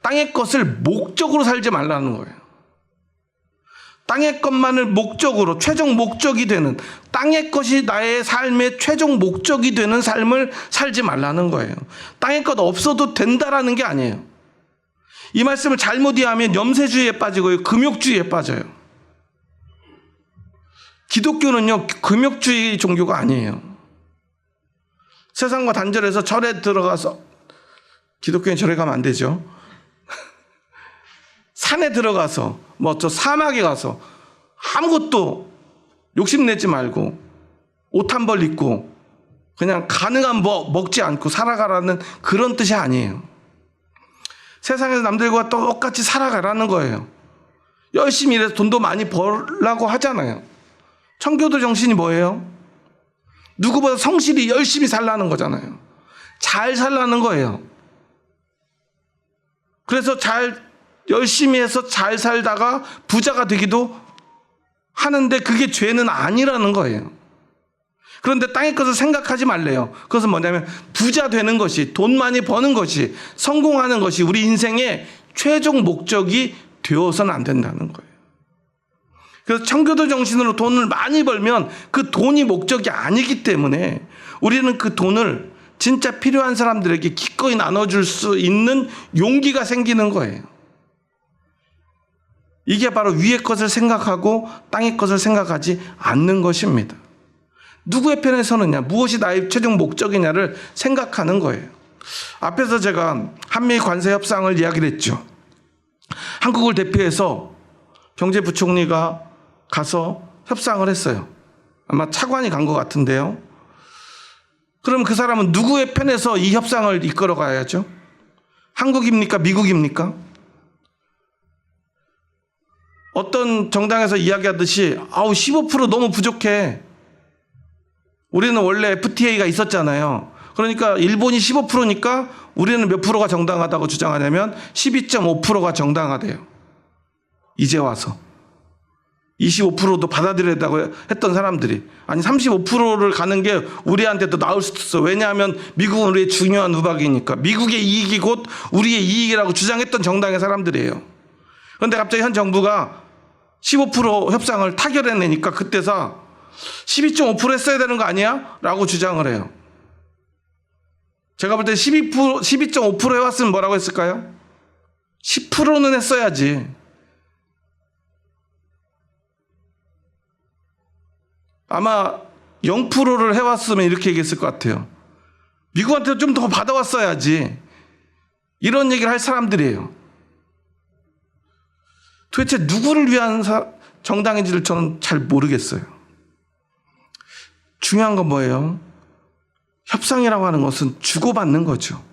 땅의 것을 목적으로 살지 말라는 거예요. 땅의 것만을 목적으로, 최종 목적이 되는, 땅의 것이 나의 삶의 최종 목적이 되는 삶을 살지 말라는 거예요. 땅의 것 없어도 된다라는 게 아니에요. 이 말씀을 잘못 이해하면 염세주의에 빠지고요, 금욕주의에 빠져요. 기독교는요, 금욕주의 종교가 아니에요. 세상과 단절해서 절에 들어가서, 기독교인 절에 가면 안 되죠. 산에 들어가서, 사막에 가서 아무것도 욕심내지 말고 옷 한 벌 입고 그냥 가능한 먹지 않고 살아가라는 그런 뜻이 아니에요. 세상에서 남들과 똑같이 살아가라는 거예요. 열심히 일해서 돈도 많이 벌라고 하잖아요. 청교도 정신이 뭐예요? 누구보다 성실히 열심히 살라는 거잖아요. 잘 살라는 거예요. 그래서 열심히 해서 잘 살다가 부자가 되기도 하는데 그게 죄는 아니라는 거예요. 그런데 땅의 것을 생각하지 말래요. 그것은 뭐냐면 부자 되는 것이, 돈 많이 버는 것이, 성공하는 것이 우리 인생의 최종 목적이 되어서는 안 된다는 거예요. 그래서 청교도 정신으로 돈을 많이 벌면 그 돈이 목적이 아니기 때문에 우리는 그 돈을 진짜 필요한 사람들에게 기꺼이 나눠줄 수 있는 용기가 생기는 거예요. 이게 바로 위의 것을 생각하고 땅의 것을 생각하지 않는 것입니다. 누구의 편에 서느냐, 무엇이 나의 최종 목적이냐를 생각하는 거예요. 앞에서 제가 한미 관세 협상을 이야기를 했죠. 한국을 대표해서 경제부총리가 가서 협상을 했어요. 아마 차관이 간 것 같은데요. 그럼 그 사람은 누구의 편에서 이 협상을 이끌어 가야죠? 한국입니까? 미국입니까? 어떤 정당에서 이야기하듯이 15% 너무 부족해. 우리는 원래 FTA가 있었잖아요. 그러니까 일본이 15%니까 우리는 몇 프로가 정당하다고 주장하냐면 12.5%가 정당하대요. 이제 와서 25%도 받아들여야다고 했던 사람들이, 아니 35%를 가는 게 우리한테도 나을 수도 있어. 왜냐하면 미국은 우리의 중요한 우박이니까. 미국의 이익이 곧 우리의 이익이라고 주장했던 정당의 사람들이에요. 그런데 갑자기 현 정부가 15% 협상을 타결해내니까 그때서 12.5% 했어야 되는 거 아니야? 라고 주장을 해요. 제가 볼 때 12.5% 해왔으면 뭐라고 했을까요? 10%는 했어야지. 아마 0%를 해왔으면 이렇게 얘기했을 것 같아요. 미국한테 좀 더 받아왔어야지. 이런 얘기를 할 사람들이에요. 도대체 누구를 위한 정당인지를 저는 잘 모르겠어요. 중요한 건 뭐예요? 협상이라고 하는 것은 주고받는 거죠.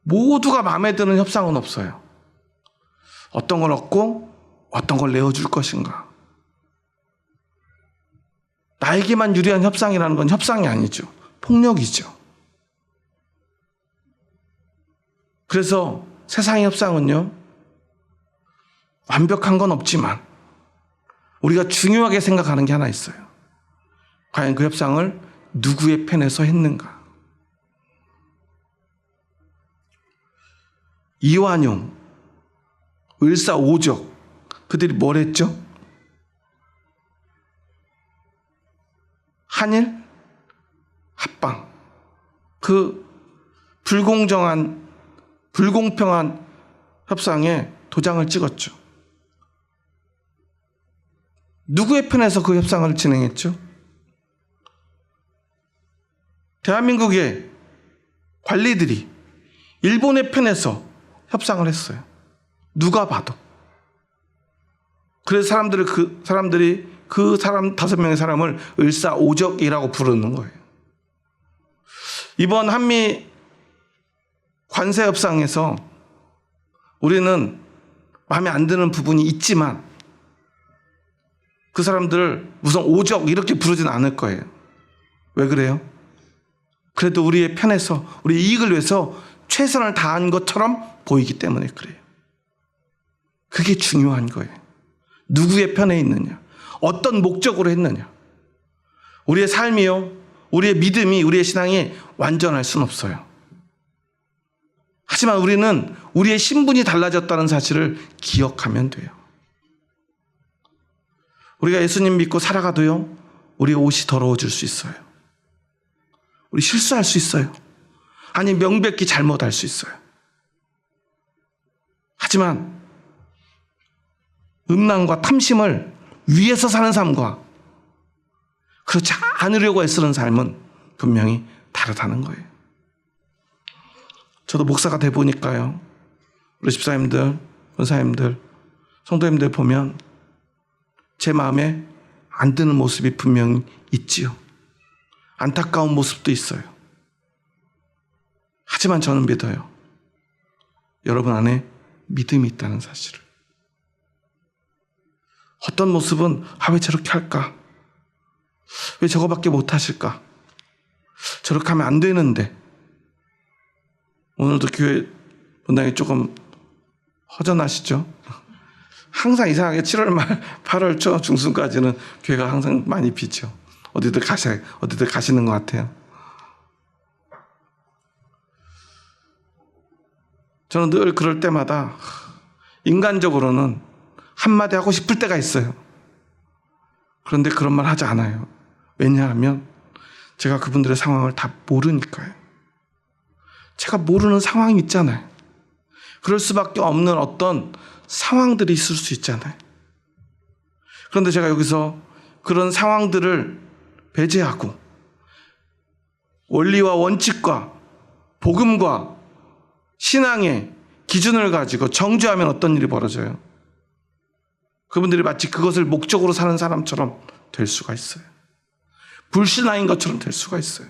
모두가 마음에 드는 협상은 없어요. 어떤 걸 얻고 어떤 걸 내어줄 것인가. 나에게만 유리한 협상이라는 건 협상이 아니죠. 폭력이죠. 그래서 세상의 협상은요, 완벽한 건 없지만 우리가 중요하게 생각하는 게 하나 있어요. 과연 그 협상을 누구의 편에서 했는가? 이완용, 을사오적, 그들이 뭘 했죠? 한일 합방, 그 불공평한 협상에 도장을 찍었죠. 누구의 편에서 그 협상을 진행했죠? 대한민국의 관리들이 일본의 편에서 협상을 했어요. 누가 봐도. 그래서 사람들이 그 사람 5명의 사람을 을사오적이라고 부르는 거예요. 이번 한미 관세 협상에서 우리는 마음에 안 드는 부분이 있지만 그 사람들을 무슨 오적 이렇게 부르진 않을 거예요. 왜 그래요? 그래도 우리의 편에서, 우리 이익을 위해서 최선을 다한 것처럼 보이기 때문에 그래요. 그게 중요한 거예요. 누구의 편에 있느냐, 어떤 목적으로 했느냐. 우리의 삶이요, 우리의 믿음이, 우리의 신앙이 완전할 수는 없어요. 하지만 우리는 우리의 신분이 달라졌다는 사실을 기억하면 돼요. 우리가 예수님 믿고 살아가도요, 우리의 옷이 더러워질 수 있어요. 우리 실수할 수 있어요. 아니, 명백히 잘못할 수 있어요. 하지만 음란과 탐심을 위해서 사는 삶과 그렇지 않으려고 애쓰는 삶은 분명히 다르다는 거예요. 저도 목사가 돼 보니까요, 우리 집사님들, 권사님들, 성도님들 보면 제 마음에 안 드는 모습이 분명히 있지요. 안타까운 모습도 있어요. 하지만 저는 믿어요. 여러분 안에 믿음이 있다는 사실을. 어떤 모습은 왜 저렇게 할까? 왜 저거밖에 못 하실까? 저렇게 하면 안 되는데. 오늘도 교회 분당이 조금 허전하시죠? 항상 이상하게 7월 말 8월 초 중순까지는 교회가 항상 많이 비죠. 어디들 가시는 것 같아요. 저는 늘 그럴 때마다 인간적으로는 한마디 하고 싶을 때가 있어요. 그런데 그런 말 하지 않아요. 왜냐하면 제가 그분들의 상황을 다 모르니까요. 제가 모르는 상황이 있잖아요. 그럴 수밖에 없는 어떤 상황들이 있을 수 있잖아요. 그런데 제가 여기서 그런 상황들을 배제하고 원리와 원칙과 복음과 신앙의 기준을 가지고 정죄하면 어떤 일이 벌어져요? 그분들이 마치 그것을 목적으로 사는 사람처럼 될 수가 있어요. 불신앙인 것처럼 될 수가 있어요.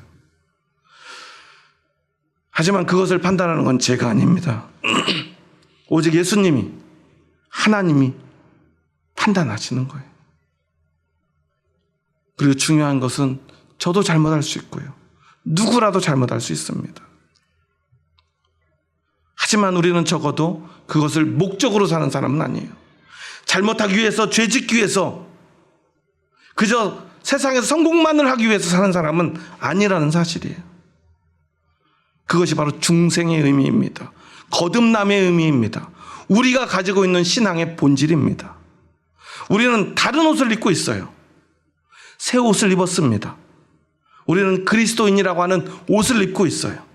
하지만 그것을 판단하는 건 제가 아닙니다. 오직 예수님이, 하나님이 판단하시는 거예요. 그리고 중요한 것은 저도 잘못할 수 있고요. 누구라도 잘못할 수 있습니다. 하지만 우리는 적어도 그것을 목적으로 사는 사람은 아니에요. 잘못하기 위해서, 죄 짓기 위해서, 그저 세상에서 성공만을 하기 위해서 사는 사람은 아니라는 사실이에요. 그것이 바로 중생의 의미입니다. 거듭남의 의미입니다. 우리가 가지고 있는 신앙의 본질입니다. 우리는 다른 옷을 입고 있어요. 새 옷을 입었습니다. 우리는 그리스도인이라고 하는 옷을 입고 있어요.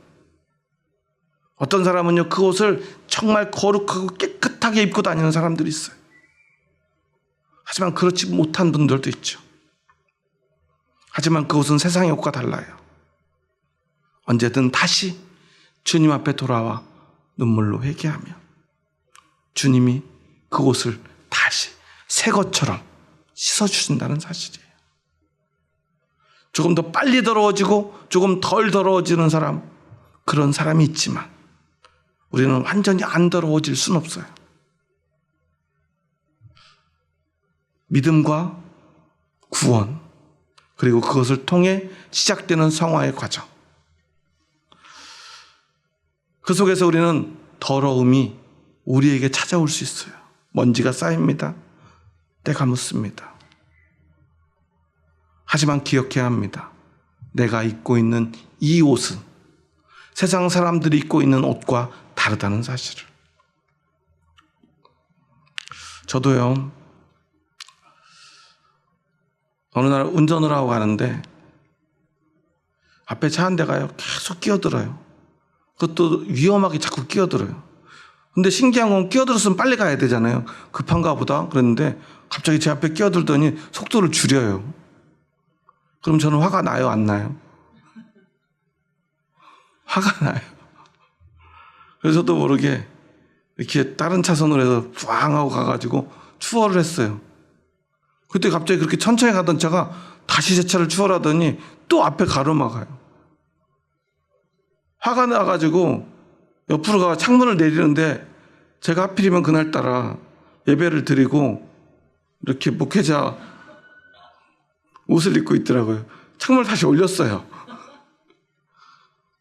어떤 사람은요, 그 옷을 정말 거룩하고 깨끗하게 입고 다니는 사람들이 있어요. 하지만 그렇지 못한 분들도 있죠. 하지만 그 옷은 세상의 옷과 달라요. 언제든 다시 주님 앞에 돌아와 눈물로 회개하며 주님이 그 옷을 다시 새 것처럼 씻어주신다는 사실이에요. 조금 더 빨리 더러워지고 조금 덜 더러워지는 사람, 그런 사람이 있지만 우리는 완전히 안 더러워질 수는 없어요. 믿음과 구원, 그리고 그것을 통해 시작되는 성화의 과정. 그 속에서 우리는 더러움이 우리에게 찾아올 수 있어요. 먼지가 쌓입니다. 때가 묻습니다. 하지만 기억해야 합니다. 내가 입고 있는 이 옷은 세상 사람들이 입고 있는 옷과 다르다는 사실을. 저도요, 어느 날 운전을 하고 가는데 앞에 차 한 대가요 계속 끼어들어요. 그것도 위험하게 자꾸 끼어들어요. 근데 신기한 건 끼어들었으면 빨리 가야 되잖아요. 급한가 보다 그랬는데 갑자기 제 앞에 끼어들더니 속도를 줄여요. 그럼 저는 화가 나요, 안 나요? 화가 나요. 그래서 저도 모르게 이렇게 다른 차선으로 해서 부앙 하고 가가지고 추월을 했어요. 그때 갑자기 그렇게 천천히 가던 차가 다시 제 차를 추월하더니 또 앞에 가로막아요. 화가 나가지고 옆으로 가 창문을 내리는데 제가 하필이면 그날따라 예배를 드리고 이렇게 목회자 옷을 입고 있더라고요. 창문을 다시 올렸어요.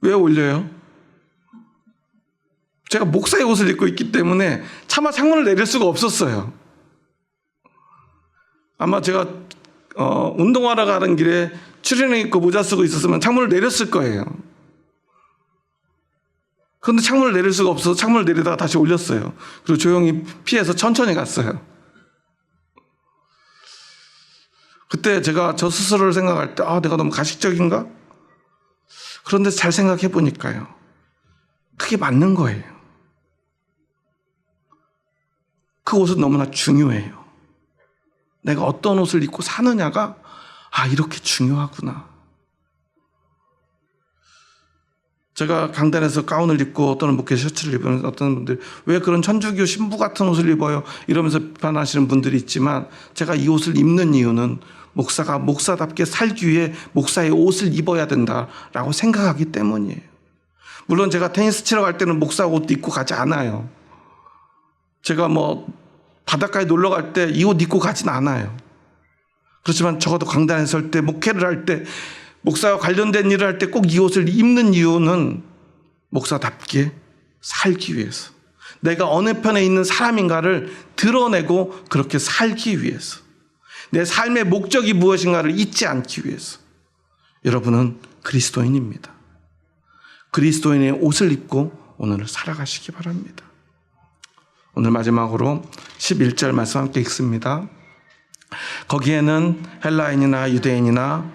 왜 올려요? 제가 목사의 옷을 입고 있기 때문에 차마 창문을 내릴 수가 없었어요. 아마 제가 운동하러 가는 길에 추리닝 입고 모자 쓰고 있었으면 창문을 내렸을 거예요. 그런데 창문을 내릴 수가 없어서 창문을 내리다가 다시 올렸어요. 그리고 조용히 피해서 천천히 갔어요. 그때 제가 저 스스로를 생각할 때 내가 너무 가식적인가? 그런데 잘 생각해 보니까요, 그게 맞는 거예요. 그 옷은 너무나 중요해요. 내가 어떤 옷을 입고 사느냐가 이렇게 중요하구나. 제가 강단에서 가운을 입고 어떤 목회 셔츠를 입으면 어떤 분들 왜 그런 천주교 신부 같은 옷을 입어요? 이러면서 비판하시는 분들이 있지만 제가 이 옷을 입는 이유는 목사가 목사답게 살기 위해 목사의 옷을 입어야 된다라고 생각하기 때문이에요. 물론 제가 테니스 치러 갈 때는 목사 옷 입고 가지 않아요. 제가 바닷가에 놀러 갈 때 이 옷 입고 가진 않아요. 그렇지만 적어도 강단에 설 때, 목회를 할 때, 목사와 관련된 일을 할 때 꼭 이 옷을 입는 이유는 목사답게 살기 위해서, 내가 어느 편에 있는 사람인가를 드러내고 그렇게 살기 위해서, 내 삶의 목적이 무엇인가를 잊지 않기 위해서. 여러분은 그리스도인입니다. 그리스도인의 옷을 입고 오늘을 살아가시기 바랍니다. 오늘 마지막으로 11절 말씀 함께 읽습니다. 거기에는 헬라인이나 유대인이나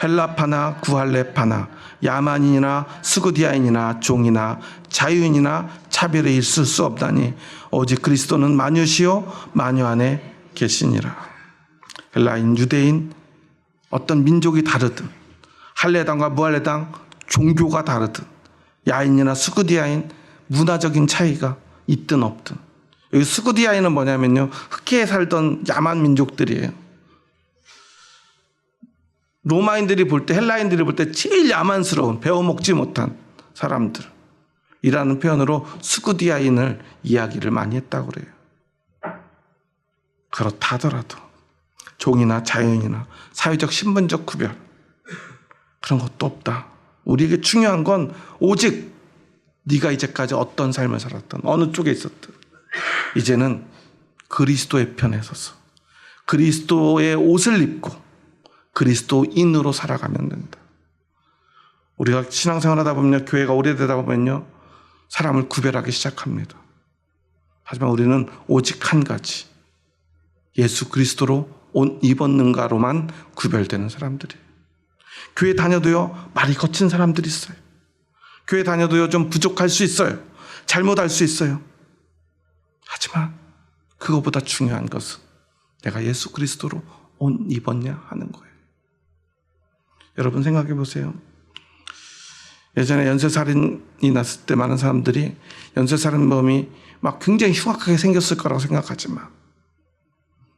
헬라파나 구할레파나 야만인이나 스구디아인이나 종이나 자유인이나 차별이 있을 수 없다니 오직 그리스도는 만유시요 만유 안에 계시니라. 헬라인, 유대인, 어떤 민족이 다르든 할례당과 무할례당 종교가 다르든 야인이나 스구디아인 문화적인 차이가 있든 없든, 여기 스구디아인은 뭐냐면요, 흑해에 살던 야만 민족들이에요. 로마인들이 볼 때, 헬라인들이 볼 때 제일 야만스러운, 배워먹지 못한 사람들이라는 표현으로 스구디아인을 이야기를 많이 했다고 그래요. 그렇다 하더라도 종이나 자유인이나 사회적 신분적 구별, 그런 것도 없다. 우리에게 중요한 건 오직 네가 이제까지 어떤 삶을 살았던, 어느 쪽에 있었든 이제는 그리스도의 편에 서서 그리스도의 옷을 입고 그리스도인으로 살아가면 된다. 우리가 신앙생활하다 보면, 교회가 오래되다 보면요, 사람을 구별하기 시작합니다. 하지만 우리는 오직 한 가지, 예수 그리스도로 옷 입었는가로만 구별되는 사람들이에요. 교회 다녀도요, 말이 거친 사람들이 있어요. 교회 다녀도요, 좀 부족할 수 있어요. 잘못할 수 있어요. 하지만 그것보다 중요한 것은 내가 예수 그리스도로 옷 입었냐 하는 거예요. 여러분 생각해 보세요. 예전에 연쇄살인이 났을 때 많은 사람들이 연쇄살인범이 막 굉장히 흉악하게 생겼을 거라고 생각하지만,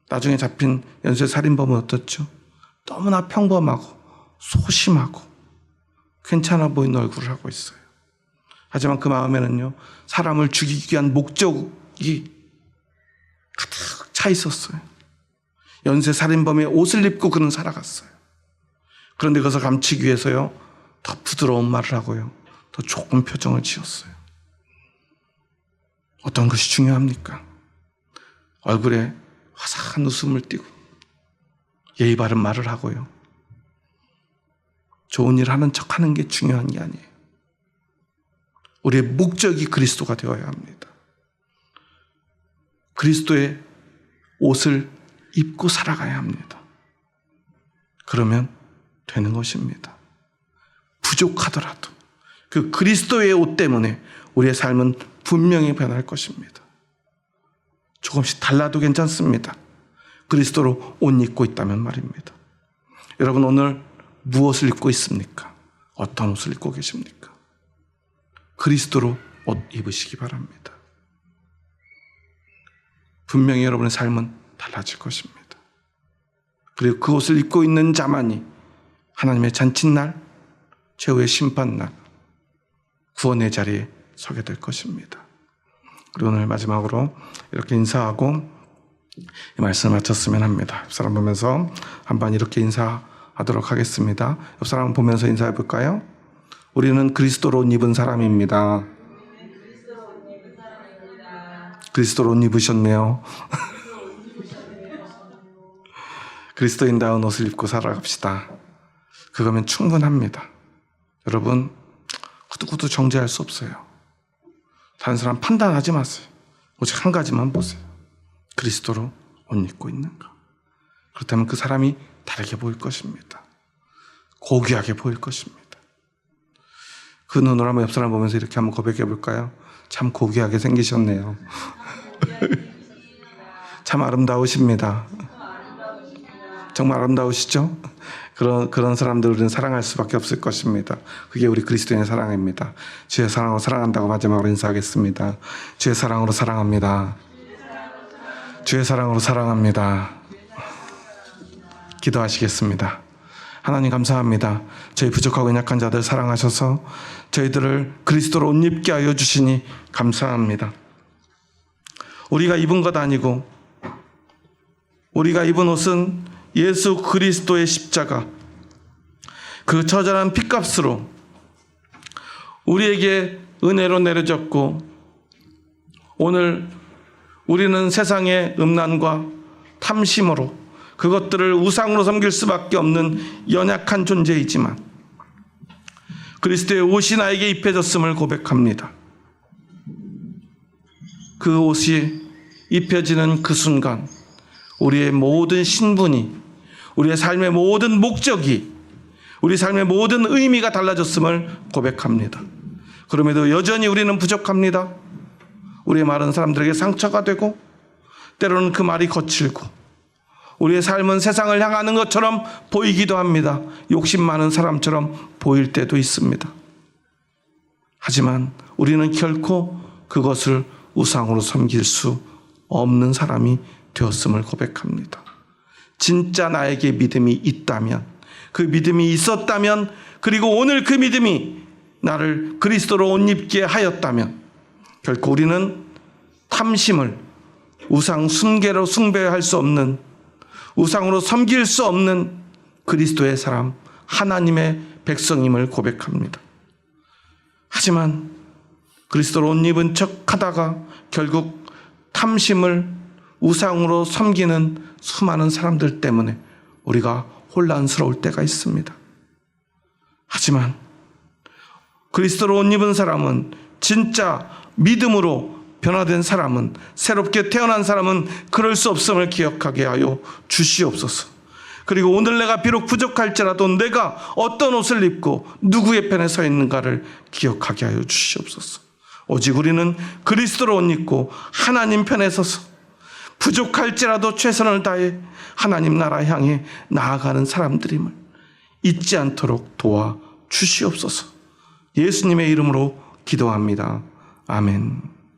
나중에 잡힌 연쇄살인범은 어떻죠? 너무나 평범하고 소심하고 괜찮아 보이는 얼굴을 하고 있어요. 하지만 그 마음에는요, 사람을 죽이기 위한 목적이 가득 차 있었어요. 연쇄살인범의 옷을 입고 그는 살아갔어요. 그런데 그것을 감추기 위해서요, 더 부드러운 말을 하고요, 더 좋은 표정을 지었어요. 어떤 것이 중요합니까? 얼굴에 화사한 웃음을 띠고 예의 바른 말을 하고요, 좋은 일을 하는 척하는 게 중요한 게 아니에요. 우리의 목적이 그리스도가 되어야 합니다. 그리스도의 옷을 입고 살아가야 합니다. 그러면 되는 것입니다. 부족하더라도 그 그리스도의 옷 때문에 우리의 삶은 분명히 변할 것입니다. 조금씩 달라도 괜찮습니다. 그리스도로 옷 입고 있다면 말입니다. 여러분, 오늘 무엇을 입고 있습니까? 어떤 옷을 입고 계십니까? 그리스도로 옷 입으시기 바랍니다. 분명히 여러분의 삶은 달라질 것입니다. 그리고 그 옷을 입고 있는 자만이 하나님의 잔칫날, 최후의 심판날, 구원의 자리에 서게 될 것입니다. 그리고 오늘 마지막으로 이렇게 인사하고 이 말씀을 마쳤으면 합니다. 옆 사람 보면서 한번 이렇게 인사하도록 하겠습니다. 옆 사람 보면서 인사해 볼까요? 우리는 그리스도로 옷 입은 사람입니다. 그리스도로 옷 입으셨네요. 그리스도인다운 옷을 입고 살아갑시다. 그거면 충분합니다. 여러분, 구두구두 정죄할 수 없어요. 다른 사람 판단하지 마세요. 오직 한 가지만 보세요. 그리스도로 옷 입고 있는가? 그렇다면 그 사람이 다르게 보일 것입니다. 고귀하게 보일 것입니다. 그 눈으로 한번 옆 사람 보면서 이렇게 한번 고백해 볼까요? 참 고귀하게 생기셨네요. 참 아름다우십니다. 정말 아름다우시죠? 그런 사람들 우리는 사랑할 수밖에 없을 것입니다. 그게 우리 그리스도인의 사랑입니다. 주의 사랑으로 사랑한다고 마지막으로 인사하겠습니다. 주의 사랑으로 사랑합니다. 주의 사랑으로 사랑합니다. 기도하시겠습니다. 하나님 감사합니다. 저희 부족하고 약한 자들 사랑하셔서 저희들을 그리스도로 옷 입게 하여 주시니 감사합니다. 우리가 입은 것 아니고 우리가 입은 옷은 예수 그리스도의 십자가, 그 처절한 핏값으로 우리에게 은혜로 내려졌고, 오늘 우리는 세상의 음란과 탐심으로 그것들을 우상으로 섬길 수밖에 없는 연약한 존재이지만 그리스도의 옷이 나에게 입혀졌음을 고백합니다. 그 옷이 입혀지는 그 순간 우리의 모든 신분이, 우리의 삶의 모든 목적이, 우리 삶의 모든 의미가 달라졌음을 고백합니다. 그럼에도 여전히 우리는 부족합니다. 우리의 말은 사람들에게 상처가 되고 때로는 그 말이 거칠고 우리의 삶은 세상을 향하는 것처럼 보이기도 합니다. 욕심 많은 사람처럼 보일 때도 있습니다. 하지만 우리는 결코 그것을 우상으로 섬길 수 없는 사람이 되었음을 고백합니다. 진짜 나에게 믿음이 있다면, 그 믿음이 있었다면, 그리고 오늘 그 믿음이 나를 그리스도로 옷 입게 하였다면 결코 우리는 탐심을 우상 숭배로 숭배할 수 없는, 우상으로 섬길 수 없는 그리스도의 사람, 하나님의 백성임을 고백합니다. 하지만 그리스도로 옷 입은 척 하다가 결국 탐심을 우상으로 섬기는 수많은 사람들 때문에 우리가 혼란스러울 때가 있습니다. 하지만 그리스도로 옷 입은 사람은, 진짜 믿음으로 변화된 사람은, 새롭게 태어난 사람은 그럴 수 없음을 기억하게 하여 주시옵소서. 그리고 오늘 내가 비록 부족할지라도 내가 어떤 옷을 입고 누구의 편에 서 있는가를 기억하게 하여 주시옵소서. 오직 우리는 그리스도로 옷 입고 하나님 편에 서서 부족할지라도 최선을 다해 하나님 나라 향해 나아가는 사람들임을 잊지 않도록 도와 주시옵소서. 예수님의 이름으로 기도합니다. 아멘.